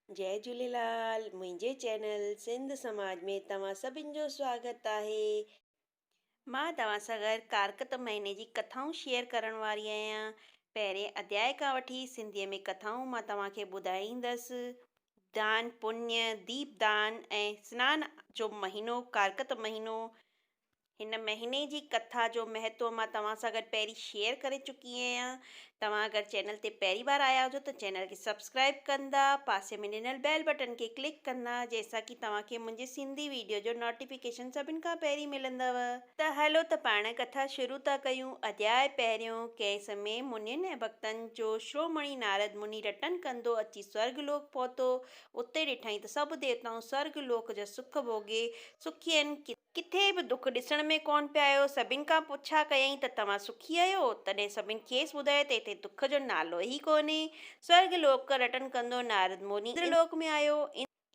जय झूलेलाल। मुंहिंजे चैनल सिंध समाज में तव्हां सभिनि जो स्वागत आहे। मां तव्हां सां गॾु कारकत महीने जी कथाऊं शेयर करण वारी आहियां। पहिरें अध्याय खां वठी सिंधीअ में कथाऊं मां तव्हांखे ॿुधाईंदसि। दान पुण्य, दीपदान ऐं सनान जो महीनो कारकत महीनो। हिन महीने जी कथा जो महत्व मां तव्हां सां गॾु पहिरीं शेयर करे चुकी आहियां। तव्हां अगरि चैनल ते पहिरीं बार आया हुजो त चैनल खे सब्सक्राइब कंदा, पासे में ॾिनल बेल बटन खे क्लिक कंदा, जंहिंसां कि तव्हांखे मुंहिंजे सिंधी वीडियो जो नोटिफिकेशन सभिनि खां पहिरीं मिलंदव। त हलो त पाण कथा शुरू था कयूं। अध्याय पहिरियों। कंहिं समय मुनियुनि ऐं भक्तनि जो शिरोमणी नारद मुनि रटन कंदो अची स्वर्गलोक पहुतो। उते ॾिठई त सभु देवताऊं स्वर्गलोक जा सुख भोगे सुखी आहिनि, किथे बि दुख ॾिसण में कोन पिया आयो। सभिनि खां पुछा कयई त तव्हां सुखी आहियो? तॾहिं सभिनि खेसि ॿुधायो त हिते दुख जो नालो ई कोन्हे। स्वर्गलोक रटन कंदो नारद मुनि इंद्रलोक में आयो।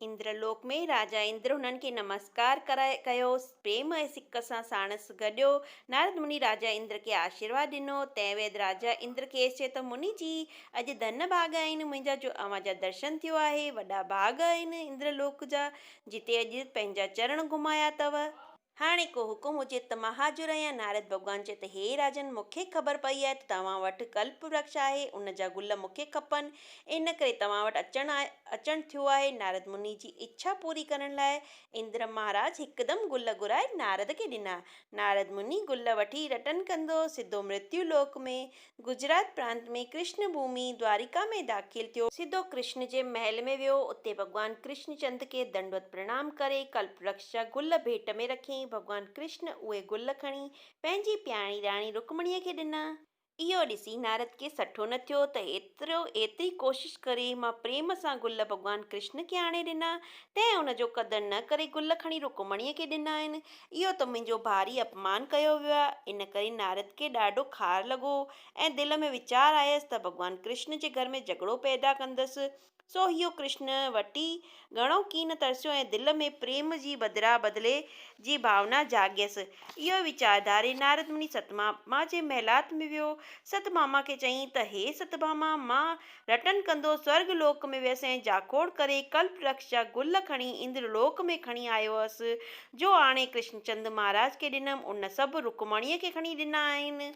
इंद्रलोक में राजा इंद्र हुननि खे नमस्कार कयो। प्रेम ऐं सिक सां साणस गॾियो नारद मुनि राजा इंद्र खे आशीर्वाद ॾिनो। तंहिं बैदि राजा इंद्र खेसि चए त मुनि जी अॼु धन भाग आहिनि मुंहिंजा, जो अव्हांजा दर्शन थियो आहे। वॾा भाग आहिनि इंद्रलोक जा, जिते अॼु पंहिंजा चरण घुमाया अथव। हाणे को हुकुम हुजे त मां हाज़ुर आहियां। नारद भॻवान चए त हे राजन, मूंखे ख़बर पई आहे त तव्हां वटि कल्प वृक्ष आहे, उन जा गुल मूंखे खपनि, इन करे तव्हां वटि अचणु थियो आहे। नारद मुनि जी इच्छा पूरी करण लाइ इंद्र महाराज हिकदमि गुल घुराए नारद खे ॾिना। नारद मुनि गुल वठी रटन कंदो सिधो मृत्यु लोक में, गुजरात प्रांत में कृष्ण भूमि द्वारिका में दाख़िल थियो। सिधो कृष्ण जे महल में वियो। उते भॻवान कृष्ण चंद खे दंडवत प्रणाम करे कल्प वृक्ष जा गुल भेट में रखियईं। भॻवान कृष्ण उहे गुल खणी पंहिंजी प्यारी राणी रुक्मणीअ खे ॾिना। इहो ॾिसी नारद खे सठो न थियो त एतिरी कोशिशि करे मां प्रेम सां गुल भॻवान कृष्ण खे आणे ॾिना, तंहिं हुनजो क़दुरु न करे गुल खणी रुक्मणीअ खे ॾिना आहिनि। इहो त मुंहिंजो भारी अपमान कयो वियो आहे। इन करे नारद खे ॾाढो खार लॻो ऐं दिलि में वीचार आयसि त भॻवान कृष्ण जे घर में झगड़ो पैदा कंदसि। सो इहो कृष्ण वटि घणो कीन तरसियो ऐं दिलि में प्रेम जी बदिले जी भावना जाॻियसि। इहो वीचार धारे नारद मुनि सतभामा जे महिलात में वियो। सतभामा खे चयईं त हे सतभामा, मां रटन कंदो स्वर्गलोक में वियसि ऐं जाखोड़ करे कल्प वृक्ष जा गुल खणी इंद्रलोक में खणी आयो हुअसि, जो हाणे कृष्णचंद महाराज खे ॾिनमि। उन सभु रुक्मणीअ खे खणी ॾिना आहिनि।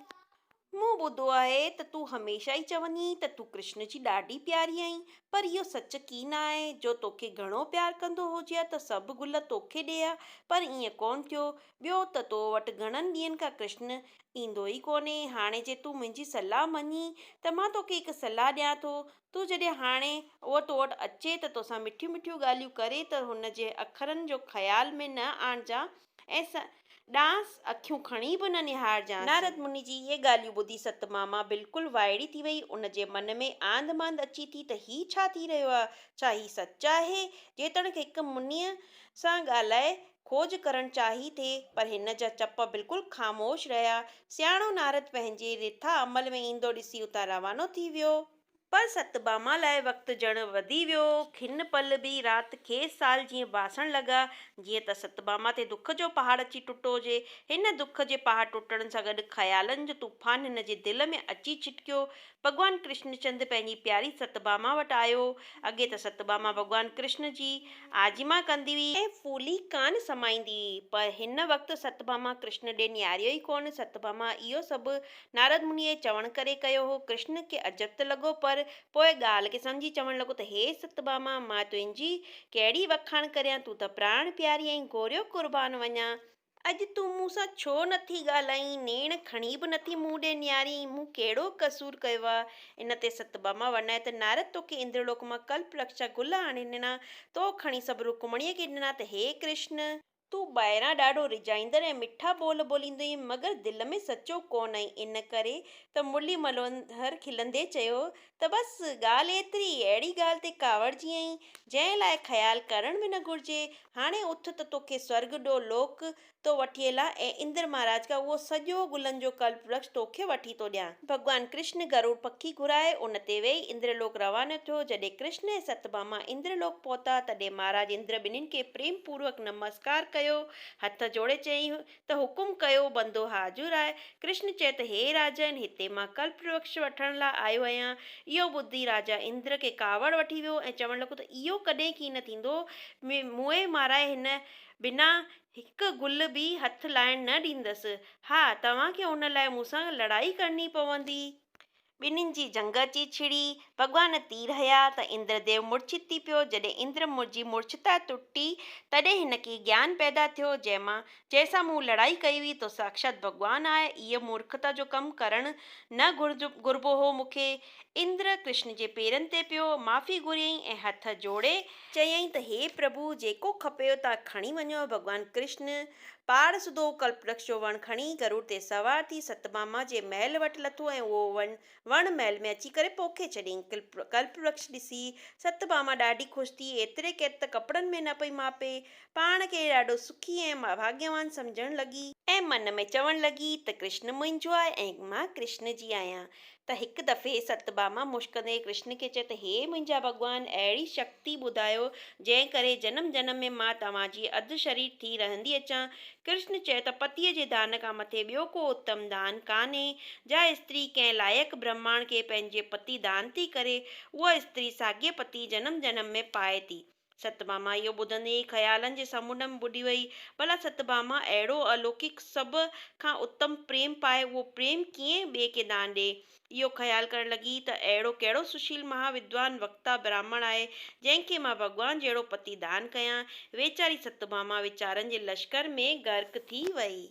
मूं ॿुधो आहे त तूं हमेशह ई चवंदी त तूं कृष्ण जी ॾाढी प्यारी आहीं, पर इहो सच कीन आहे। जो तोखे घणो प्यार कंदो हुजे हा त सभु गुल तोखे ॾे हा, पर ईअं कोन थियो। ॿियो त तो वटि घणनि ॾींहंनि खां कृष्ण ईंदो ई कोन्हे। हाणे जे तूं मुंहिंजी सलाह मञी त मां तोखे हिकु सलाह ॾियां थो। तूं जॾहिं हाणे उहो तो वटि अचे त तोसां मिठियूं मिठियूं ॻाल्हियूं करे त हुन जे अखरनि जो ख़्याल में न आणिजांइ ऐं ॾांस अखियूं खणी बि न निहारजांइ। नारद मुनि जी इहे ॻाल्हियूं ॿुधी सतभामा बिल्कुलु वाइड़ी थी वई। उन जे मन में आंध मांध अची थी त हीउ छा थी रहियो आहे? छा हीउ सच आहे? जेतोणीकि हिकु मुनीअ सां ॻाल्हाए खोज करणु चाही थे, पर हिन जा चप बिल्कुलु ख़ामोश रहिया। सियाणो नारद पंहिंजे रिथा अमल में ईंदो ॾिसी उतां रवानो थी वियो। पर सतभामा लाइ वक़्तु ॼण वधी वियो। खिन पल बि राति खेसि साल जीअं बासण लॻा, जीअं त सतभामा ते दुख जो पहाड़ अची टुटो हुजे। हिन दुख जे पहाड़ टुटण सां गॾु ख़्यालनि जो तूफ़ान हिन जे दिलि में अची छिटकियो। भॻवान कृष्णचंद पंहिंजी प्यारी सतभामा वटि आयो। अॻे त सतभामा भॻवान कृष्ण जी आजिमा कंदी हुई ऐं फूली कान समाईंदी हुई, पर हिन वक़्तु सतभामा कृष्ण ॾे निहारियो ई कोन। सतभामा इहो सभु नारद मुनीअ चवण करे कयो हो। कृष्ण खे अजब त लॻो, पर पोइ ॻाल्हि खे सम्झी चवणु लॻो त हे सतभामा, मां तुंहिंजी कहिड़ी वखाण करियां? तूं त प्राण प्यारी आहीं, गोरियो कुर्बान वञा। अॼु तूं मूंसां छो नथी ॻाल्हाईं? नेण खणी बि नथी मूं ॾे निहारीं। मूं कहिड़ो कसूर कयो आहे? इन ते सतभामा वर्णाए त नारद तोखे इंद्रलोक मां कल्प वृक्ष जा गुल आणे ॾिना, तो खणी सभु रुक्मणीअ खे ॾिना त हे कृष्ण, तूं ॿाहिरां ॾाढो रिझाईंदड़ ऐं मिठा ॿोल ॿोलींदो आहीं, मगर दिलि में सचो कोन आहीं। इन करे त मुरली मनोहर खिलंदे चयो त बसि ॻाल्हि एतिरी, अहिड़ी ॻाल्हि ते कावड़जी आहीं जंहिं लाइ ख़्यालु करण बि न घुरिजे। हाणे उथ त तोखे स्वर्ग ॾो लोक तो वठी हलां ऐं इंद्र महाराज खां उहो सॼो गुलनि जो कल्प वृक्ष तोखे वठी थो ॾियां। भॻवान कृष्ण गरुड़ पखी घुराए उन ते वेही इंद्रलोक रवानो थियो। जॾहिं कृष्ण ऐं सतभामा इंद्रलोक पहुता, तॾहिं महाराज इंद्र ॿिन्हिनि खे प्रेम पूर्वक नमस्कार कयो। हथ जोड़े चयईं त हुकुम कयो, बंदो हाज़ुर आहे। कृष्ण चयो त हे राजन, हिते मां कल्प वृक्ष वठण लाइ आयो आहियां। इहो ॿुधी राजा इंद्र खे कावड़ वठी वियो ऐं चवणु लॻो त इहो इहो कॾहिं की न थींदो, मुंहुं माराए हिन बिना हिकु गुल बि हथ लाइण न ॾींदसि। हा, तव्हांखे उन लाइ मूंसां लड़ाई करणी पवंदी। ॿिन्हिनि जी जंग अची छिड़ी। भॻवान तीर हया त इंद्रदेव मूर्छित थी पियो। जॾहिं इंद्र जी मूर्छता टुटी तॾहिं हिन खे ज्ञान पैदा थियो, जंहिंसां मूं लड़ाई कई हुई तो साक्षात भॻवान आहे। इहा मूर्खता जो कमु करणु न घुरिबो हो मूंखे। इंद्र कृष्ण जे पेरनि ते पियो, माफ़ी घुरियईं ऐं हथ जोड़े चयईं त हे प्रभु, जेको खपेव तव्हां खणी वञो। भॻवान कृष्ण पाड़ सुधो कल्पवृक्ष जो वणु खणी गरुड़ ते सवार थी सतभामा जे महल वटि लथो ऐं उहो वण महल में अची करे पोखे छॾियईं। कल्पवृक्ष ॾिसी सतभामा ॾाढी ख़ुशि थी। एतिरे क़ैद त कपिड़नि में न पई मापे। पाण खे ॾाढो सुखी ऐं भाग्यवान सम्झणु लॻी ऐं मन में चवणु लॻी त कृष्ण मुंहिंजो आहे ऐं मां कृष्ण जी आहियां। त हिकु दफ़े सतभामा मुश्कंदे कृष्ण खे चए त हे मुंहिंजा भॻवान, अहिड़ी शक्ति ॿुधायो जंहिं करे जन्म जन्म में मां तव्हांजी अधु शरीर थी रहंदी अचां। कृष्ण चयो त पतीअ जे दान खां मथे ॿियो को उत्तम दान कान्हे। जा स्त्री कंहिं लाइक़ु ब्राह्मण खे पंहिंजे पति दान थी करे, उहा स्त्री साॻिए पति जन्म जन्म में पाए थी। सतभामा इहो ॿुधंदे ई ख़्यालनि जे समुंड में बुॾी वई। भला सतभामा अहिड़ो अलौकिक सभ खां उत्तम प्रेम पाए, उहो प्रेम कीअं ॿिए खे दान ॾे। इहो ख़्यालु करणु लॻी त अहिड़ो कहिड़ो सुशील महाविद्वान वक्ता ब्राह्मण आहे जंहिंखे मां भॻवान जहिड़ो पति दान कयां। वेचारी सतभामा वीचारनि जे लश्कर में गर्क थी वई।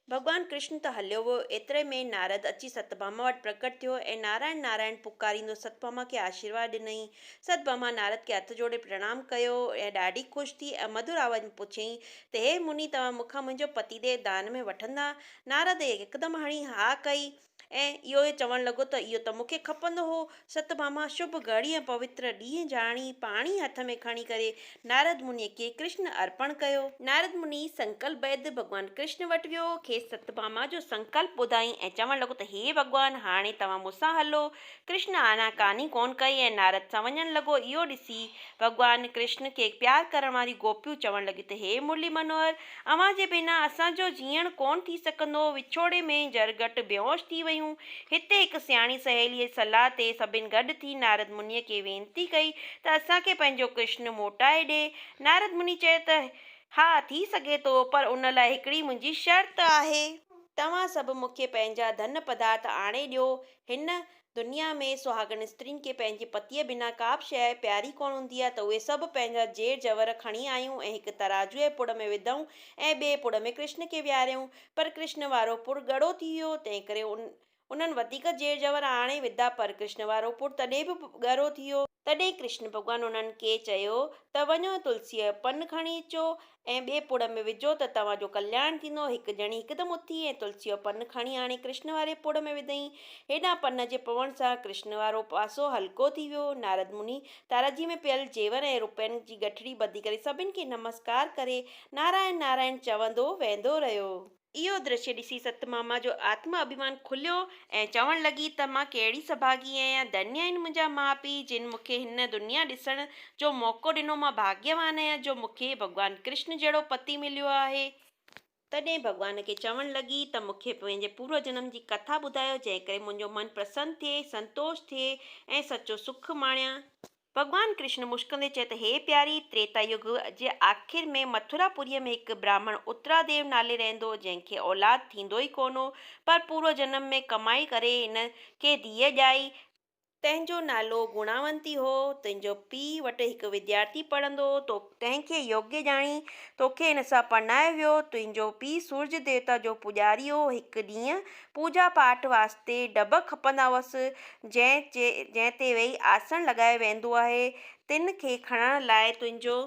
भॻवान कृष्ण त हलियो वियो। एतिरे में नारद अची सतभामा वटि प्रकट थियो ऐं नारायण नारायण पुकारींदो सतभामा खे आशीर्वाद ॾिनई। सतभामा नारद खे हथ जोड़े प्रणाम कयो ऐं ॾाढी ख़ुशि थी ऐं मधुर आवाज़ में पुछियईं त हे मुनि, तव्हां मूंखां मुंहिंजो पतिदेव दान में वठंदा? नारद हिकदमि हणी हा कई ऐं इहो चवणु लॻो त इहो त मूंखे खपंदो हो। सतभामा शुभ घड़ी ऐं पवित्र ॾींहुं ॼाणी पाणी हथ में खणी करे नारद मुनीअ खे कृष्ण अर्पण कयो। नारद मुनि संकल्प बैदि भॻवान कृष्ण वटि वियो, खेसि सतभामा जो संकल्प ॿुधाई ऐं चवणु लॻो त हे भॻवान, हाणे तव्हां मूंसां हलो। कृष्ण आनाकानी कोन कई ऐं नारद सां वञणु लॻो। इहो ॾिसी भॻवान कृष्ण खे प्यार करण वारी गोपियूं चवणु लॻियूं त हे मुरली मनोहर, अव्हां जे बिना असांजो जीअण कोन थी सघंदो। विछोड़े में जरगट बेहोश थी वयूं। हिते हिकु सियाणी सहेलीअ जी सलाह ते सभिनि गॾु थी नारद मुनीअ खे वेनती कई त असांखे पंहिंजो कृष्ण मोटाए ॾे। नारद मुनि चयो त हा, थी सघे थो, पर उन लाइ हिकिड़ी मुंहिंजी शर्त आहे। तव्हां सभु मूंखे पंहिंजा धन पदार्थ आणे ॾियो। हिन दुनिया में सुहागण स्त्रियुनि खे पंहिंजे पतीअ बिना का बि शइ प्यारी कोन हूंदी आहे, त उहे सभु पंहिंजा जेर जवर खणी आयूं ऐं हिकु तराजू जे पुड़ में विधऊं ऐं ॿिए पुड़ में कृष्ण खे विहारियऊं। पर कृष्ण वारो पुड़ ॻड़ो थी वियो, तंहिं करे उन्हनि वधीक जेर जवर आणे विधा, पर कृष्ण वारो पुड़ तॾहिं बि ॻरो थी वियो। तॾहिं कृष्ण भॻवान उन्हनि खे चयो त वञो तुलसीअ जो पन खणी अचो ऐं ॿिए पुड़ में विझो त तव्हांजो कल्याण थींदो। हिकु ॼणी हिकदमि उथी ऐं तुलसीअ जो पन खणी आणे कृष्ण वारे पुड़ में विधईं। हेॾां पन जे पवण सां कृष्ण वारो पासो हल्को थी वियो। नारद मुनि ताराजी में पियल जेवर ऐं रुपयनि जी गठड़ी ॿधी करे सभिनि खे नमस्कार करे नारायण नारायण चवंदो वेंदो रहियो। इहो दृश्य ॾिसी सतभामा जो आत्म अभिमान खुलियो ऐं चवणु लॻी त मां कहिड़ी सभागी आहियां। धन्य आहिनि मुंहिंजा माउ पीउ जिन मूंखे हिन दुनिया ॾिसण जो मौक़ो ॾिनो। मां भाग्यवान आहियां जो मूंखे भॻवान कृष्ण जहिड़ो पति मिलियो आहे। तॾहिं भॻवान खे चवणु लॻी त मूंखे पंहिंजे पूर्व जन्म जी कथा ॿुधायो, जंहिं करे मुंहिंजो मनु प्रसन्न थिए, संतोष थिए ऐं सचो सुख माणियां। भॻवान कृष्ण मुस्कुंदे चयो त हे प्यारी, त्रेता युग जे आख़िर में मथुरापुरीअ में हिकु ब्राह्मण उत्तरादेव नाले रहंदो हो, जंहिंखे औलाद थींदो ई कोन हो, पर पूर्व जन्म में कमाई करे हिन खे धीअ ॼाई। तंहिंजो नालो गुणावंती हो। तुंहिंजो पीउ वटि हिकु विद्यार्थी पढ़ंदो हो, तंहिंखे योग्य ॼाणी तोखे हिन सां परणाए वियो। तुंहिंजो पीउ सूरज देवता जो पुॼारी हो। हिकु ॾींहुं पूॼा पाठ वास्ते डब खपंदा हुअसि, जंहिं ते वेही आसन लॻायो वेंदो आहे। तिन खे खणण लाइ तुंहिंजो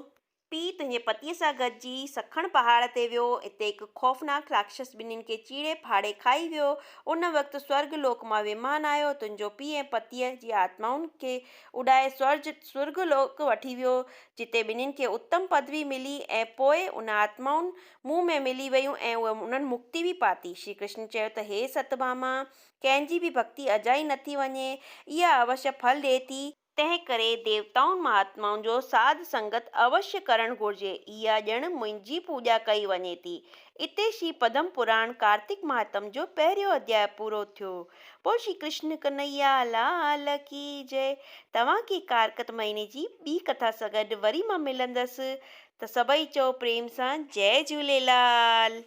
पीउ तुंहिंजे पतीअ सां गॾिजी सखण पहाड़ ते वियो। इते हिकु ख़ौफ़नाक राक्षस ॿिन्हिनि खे चीरे फाड़े खाई वियो। उन वक़्तु स्वर्ग लोक मां विमान आयो, तुंहिंजो पीउ ऐं पतीअ जी आत्माउनि खे उॾाए स्वर्ग लोक वठी वियो, जिते ॿिन्हिनि खे उत्तम पदवी मिली ऐं पोइ उन आत्माउनि मुंहुं में मिली वयूं ऐं उन्हनि मुक्ति बि पाती। श्री कृष्ण चयो त हे सतभामा, कंहिंजी बि भक्ति अजाई नथी वञे, इहा अवश्य फल ॾिए थी। तंहिं करे देवताउनि महात्माउनि जो साध संगत अवश्य करणु घुरिजे। इहा ॼण मुंहिंजी पूॼा कई वञे थी। इते श्री पद्म पुराण कार्तिक माहत्म जो पहिरियों अध्याय पूरो थियो। पोइ श्री कृष्ण कन्हैया लाल की जय। तव्हांखे कार्तिक महीने जी ॿी कथा सां गॾु वरी मां मिलंदसि। त सभई चओ प्रेम सां जय झूलेलाल।